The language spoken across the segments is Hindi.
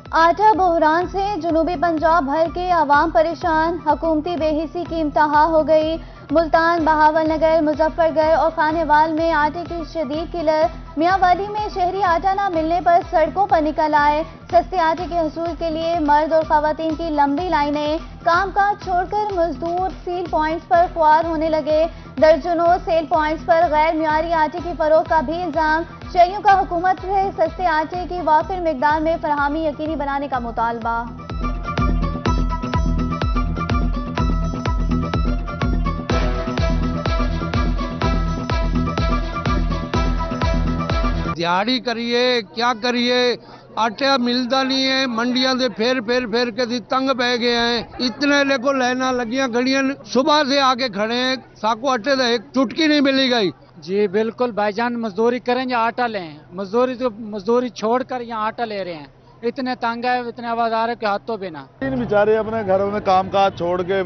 आटा बहरान से जुनूबी पंजाब भर के अवाम परेशान, हुकूमती बेहिसी की इम्तहा हो गई। मुल्तान, बहावलनगर, मुजफ्फरगढ़ और खानेवाल में आटे की शदीद किल्लत। मियांवाली में शहरी आटा न मिलने पर सड़कों पर निकल आए। सस्ते आटे के हसूल के लिए मर्द और खवातीन की लंबी लाइनें। कामकाज छोड़कर मजदूर सील पॉइंट्स पर ख्वार होने लगे। दर्जनों सेल पॉइंट्स पर गैर मियारी आटे की फरोख्त का भी इल्जाम। शहरियों का हुकूमत से सस्ते आटे की वाफिर मिकदार में फराहमी यकीनी बनाने का मुतालबा। दिहाड़ी करिए क्या करिए, आटा मिलता नहीं है। मंडियां दे फेर के दी तंग बह गए हैं। इतने लेको लाइना लगियां खड़ियां, सुबह से आके खड़े हैं, साको आटे का एक चुटकी नहीं मिली गई। जी बिल्कुल भाईजान, मजदूरी करें या आटा लें, मजदूरी छोड़कर यहाँ आटा ले रहे हैं। इतने तंग है, इतने आवाज़ के हाथों बिना। इन बेचारे अपने घरों में कामकाज छोड़ के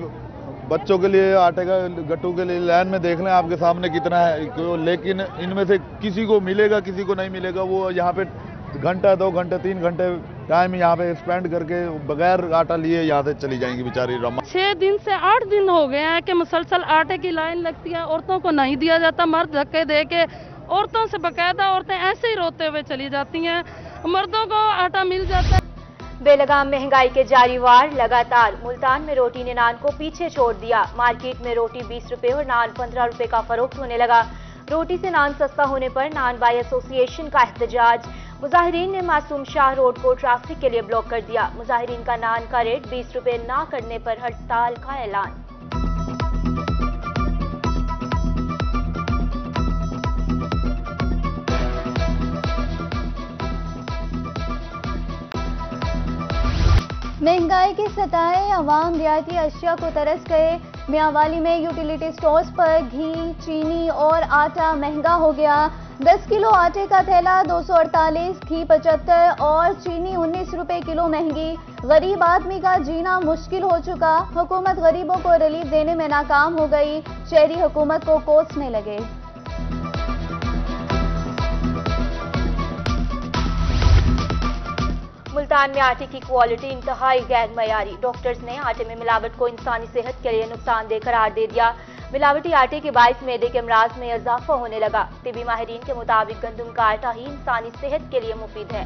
बच्चों के लिए आटे का गट्टू के लिए लाइन में देख लें आपके सामने कितना है, लेकिन इनमें से किसी को मिलेगा किसी को नहीं मिलेगा। वो यहाँ पे घंटा 2 घंटे 3 घंटे टाइम यहाँ पे स्पेंड करके बगैर आटा लिए यहाँ से चली जाएंगी बेचारी रमा। 6 दिन से 8 दिन हो गए हैं कि मुसलसल आटे की लाइन लगती है, औरतों को नहीं दिया जाता। मर्द धक्के दे के औरतों से बकायदा औरतें ऐसे ही रोते हुए चली जाती हैं, मर्दों को आटा मिल जाता है। बेलगाम महंगाई के जारी वार लगातार। मुल्तान में रोटी ने नान को पीछे छोड़ दिया। मार्केट में रोटी 20 रुपए और नान 15 रुपए का फरोख्त होने लगा। रोटी से नान सस्ता होने पर नान बाई एसोसिएशन का एहतजाज। मुजाहिरीन ने मासूम शाह रोड को ट्रैफिक के लिए ब्लॉक कर दिया। मुजाहिरीन का नान का रेट 20 रुपए ना करने पर हड़ताल का ऐलान। महंगाई की सताए अवाम रियायती अशिया को तरस गए। मियांवाली में यूटिलिटी स्टोर्स पर घी, चीनी और आटा महंगा हो गया। 10 किलो आटे का थैला 248, घी 75 और चीनी 19 रुपए किलो महंगी। गरीब आदमी का जीना मुश्किल हो चुका। हुकूमत गरीबों को रिलीफ देने में नाकाम हो गई। शहरी हुकूमत को कोसने लगे। मुल्तान में आटे की क्वालिटी इंतहाई गैर मयारी। डॉक्टर्स ने आटे में मिलावट को इंसानी सेहत के लिए नुकसानदेह करार दे दिया। मिलावटी आटे के बायस मैदे के अमराज में इजाफा होने लगा। तिबी माहिरीन के मुताबिक गंदम का आटा ही इंसानी सेहत के लिए मुफीद है।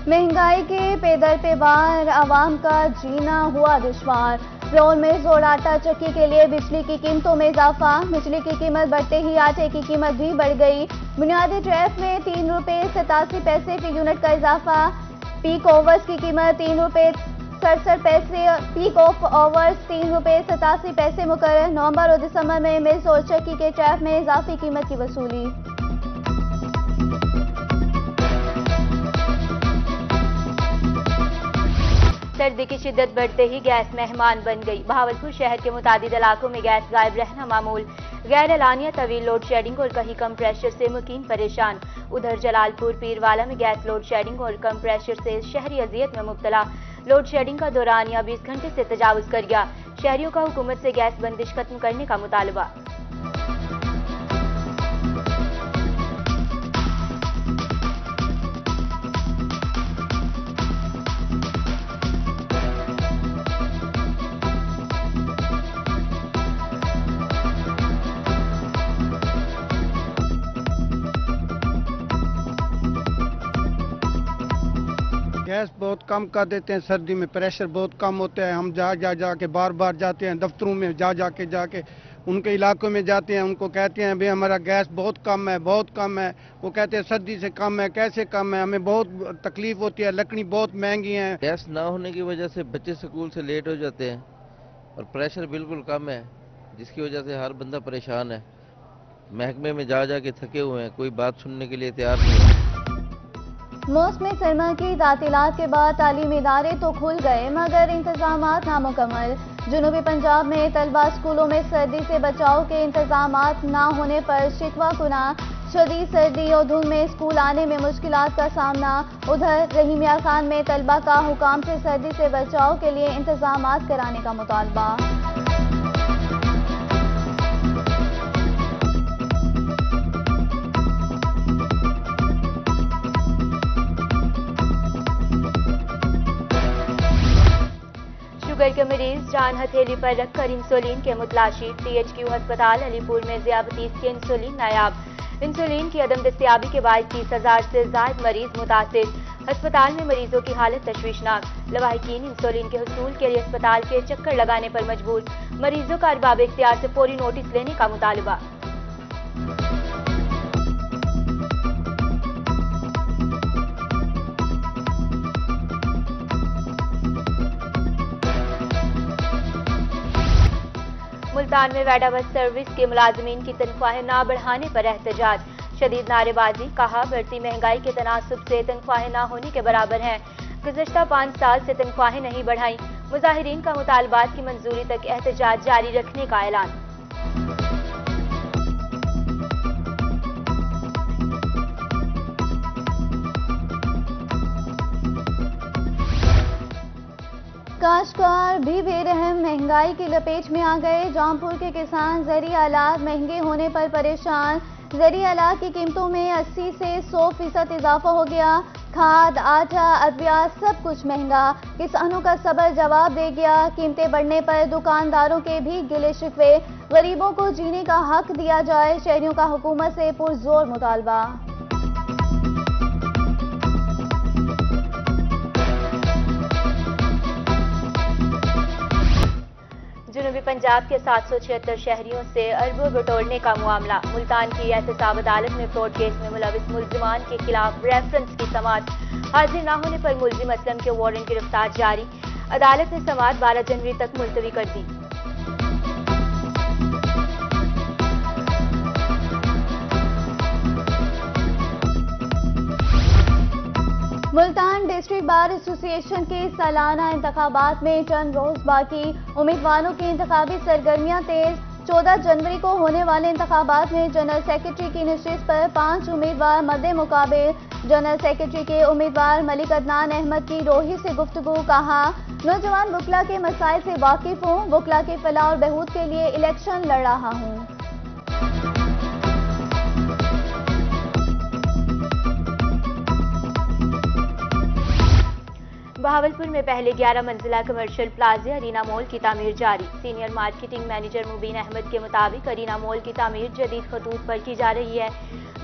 महंगाई के पेदर पे वार, आवाम का जीना हुआ दुश्वार। रोल में जोड़ आटा चक्की के लिए बिजली की कीमतों में इजाफा। बिजली की कीमत बढ़ते ही आटे की कीमत भी बढ़ गई। बुनियादी ट्रैफ में 3 रुपए 87 पैसे फी यूनिट का इजाफा। पीक ओवर्स की कीमत 3 रुपए 67 पैसे, पीक ऑफ ओवर्स 3 रुपए 87 पैसे मुकर्रर। नवंबर और दिसंबर में मिल्स और चक्की के ट्रैफ में इजाफी कीमत की वसूली। सर्दी की शिद्दत बढ़ते ही गैस मेहमान बन गई। बहावलपुर शहर के मुतादिद इलाकों में गैस गायब रहना मामूल। गैर एलानिया तवील लोड शेडिंग और कहीं कम प्रेशर से मुकीम परेशान। उधर जलालपुर पीरवाला में गैस लोड शेडिंग और कम प्रेशर से शहरी अजियत में मुब्तला। लोड शेडिंग का दौरानिया 20 घंटे से तजावुज कर गया। शहरियों का हुकूमत से गैस बंदिश खत्म करने का मुतालबा। गैस बहुत कम कर देते हैं, सर्दी में प्रेशर बहुत कम होता है। हम जा के बार बार जाते हैं, दफ्तरों में जाके उनके इलाकों में जाते हैं, उनको कहते हैं भाई हमारा गैस बहुत कम है। वो कहते हैं सर्दी से कम है। कैसे कम है? हमें बहुत तकलीफ होती है, लकड़ी बहुत महंगी है। गैस ना होने की वजह से बच्चे स्कूल से लेट हो जाते हैं और प्रेशर बिल्कुल कम है, जिसकी वजह से हर बंदा परेशान है। महकमे में जा के थके हुए हैं, कोई बात सुनने के लिए तैयार नहीं है। मौसम सरमा की तातीलात के बाद तालीमी इदारे तो खुल गए मगर इंतजामात नामुकम्मल। जुनूबी पंजाब में तलबा स्कूलों में सर्दी से बचाव के इंतजामात ना होने पर शिकवा कुना। शदीद सर्दी और धुंध में स्कूल आने में मुश्किलात का सामना। उधर रहीमिया खान में तलबा का हुकाम से सर्दी से बचाव के लिए इंतजामात कराने का मुतालबा। शुगर के मरीज जान हथेली पर रखकर इंसुलिन के मुतलाशी। THQ अस्पताल अलीपुर में ज़ियाबतीस के इंसुलिन नायाब। इंसुलिन की अदम दस्तियाबी के बाद 30,000 से ज्यादा मरीज मुतासिर। अस्पताल में मरीजों की हालत तशवीशनाक। लवाहिकीन इंसुलिन के हुसूल के लिए अस्पताल के चक्कर लगाने पर मजबूर। मरीजों का अरबाब इख्तियार से फौरी नोटिस लेने का मुतालबा। मुल्तान में वैडा बस सर्विस के मुलाजमीन की तनख्वाहें ना बढ़ाने पर एहतजाज। शदीद नारेबाजी। कहा बढ़ती महंगाई के तनासुब से तनख्वाहें ना होने के बराबर हैं। गुज़श्ता 5 साल से तनख्वाहें नहीं बढ़ाई। मुजाहिरीन का मुतालबात की मंजूरी तक एहतजाज जारी रखने का ऐलान। काश्तकार भी बेरहम महंगाई की लपेट में आ गए। जौनपुर के किसान ज़रिया आलात महंगे होने पर परेशान। ज़रिया आलात की कीमतों में 80 से 100% इजाफा हो गया। खाद, आटा, अद्वियात सब कुछ महंगा। किसानों का सब्र जवाब दे गया। कीमतें बढ़ने पर दुकानदारों के भी गिले शिकवे। गरीबों को जीने का हक दिया जाए। शहरियों का हुकूमत से पुरजोर मुतालबा। जनूबी पंजाब के 776 शहरियों से अरबों बटोरने का मामला। मुल्तान की एहतसाब अदालत में फ्रॉड केस में मुलविस मुल्जिमान के खिलाफ रेफरेंस की समाअत। हाजिर न होने पर मुल्जिम असलम के वारंट गिरफ्तार जारी। अदालत ने समाअत 12 जनवरी तक मुलतवी कर दी। मुल्तान डिस्ट्रिक्ट बार एसोसिएशन के सालाना इंतखाबात में चंद रोज बाकी। उम्मीदवारों की इंतखाबी सरगर्मियां तेज। 14 जनवरी को होने वाले इंतखाबात में जनरल सेक्रेटरी की नशिस्त पर 5 उम्मीदवार मद्दे मुकाबिल। जनरल सेक्रेटरी के उम्मीदवार मलिक अदनान अहमद की रोही से गुफ्तगू। कहा, नौजवान वकला के मसाइल से वाकिफ हूँ। वकला के फलाह और बहबूद के लिए इलेक्शन लड़ रहा हूँ। बहावलपुर में पहले 11 मंजिला कमर्शियल प्लाजा अरीना मॉल की तामीर जारी। सीनियर मार्केटिंग मैनेजर मुबीन अहमद के मुताबिक अरीना मॉल की तामीर जदीद खतूत पर की जा रही है।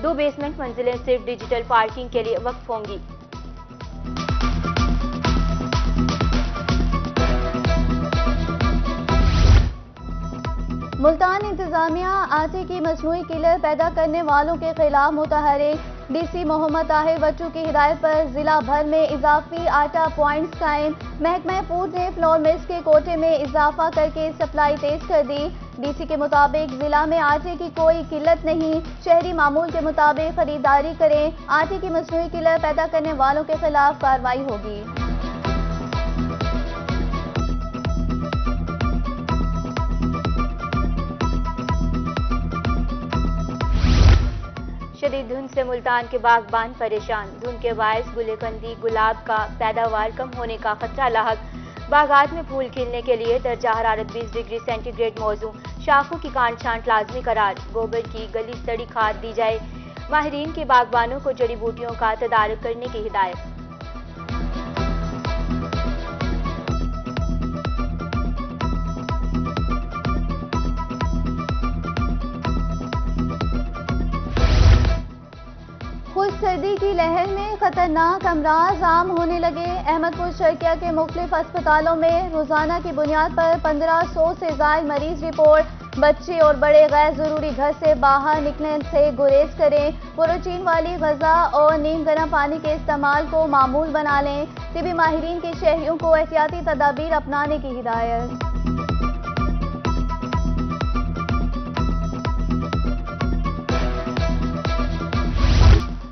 2 बेसमेंट मंजिलें सिर्फ डिजिटल पार्किंग के लिए वक्फ होंगी। मुल्तान इंतजामिया आटे की मजमूई किलर पैदा करने वालों के खिलाफ मुतहरिक। DC मोहम्मद ताहिर बच्चू की हिदायत पर जिला भर में इजाफी आटा पॉइंट्स कायम। महकमा फूड ने फ्लोर मिल्स के कोटे में इजाफा करके सप्लाई तेज कर दी। DC के मुताबिक जिला में आटे की कोई किल्लत नहीं। शहरी मामूल के मुताबिक खरीदारी करें। आटे की मजमूई किलर पैदा करने वालों के खिलाफ कार्रवाई होगी। शदीद धुंध से मुल्तान के बागबान परेशान। धुंध के बायस गुलेकंदी गुलाब का पैदावार कम होने का खतरा लाहक। बागात में फूल खिलने के लिए दर्जा हरारत 20 डिग्री सेंटीग्रेड मौजू। शाखों की काट छांट लाजमी करार। गोबर की गली सड़ी खाद दी जाए। माहिरीन के बागबानों को जड़ी बूटियों का तदारुक करने की हिदायत। खुश सर्दी की लहर में खतरनाक अमराज आम होने लगे। अहमदपुर शर्किया के मुख्तलिफ अस्पतालों में रोजाना की बुनियाद पर 1500 से ज्यादा मरीज रिपोर्ट। बच्चे और बड़े गैर जरूरी घर से बाहर निकलने से गुरेज करें। प्रोटीन वाली गजा और नीम गर्म पानी के इस्तेमाल को मामूल बना लें। तिबी माहिरीन के शहरियों को एहतियाती तदाबीर अपनाने की हिदायत।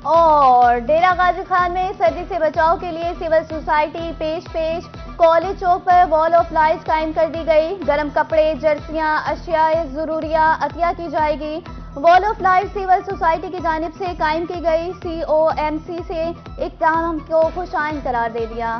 और डेरा गाजी खान में सर्दी से बचाव के लिए सिविल सोसाइटी पेश कॉलेज चौक पर वॉल ऑफ लाइट्स कायम कर दी गई। गर्म कपड़े, जर्सियां, अशियाए जरूरिया अतिया की जाएगी। Wall of light civil society की जानिब से कायम की गई। COMC से इक़दाम को खुशाइन करार दे दिया।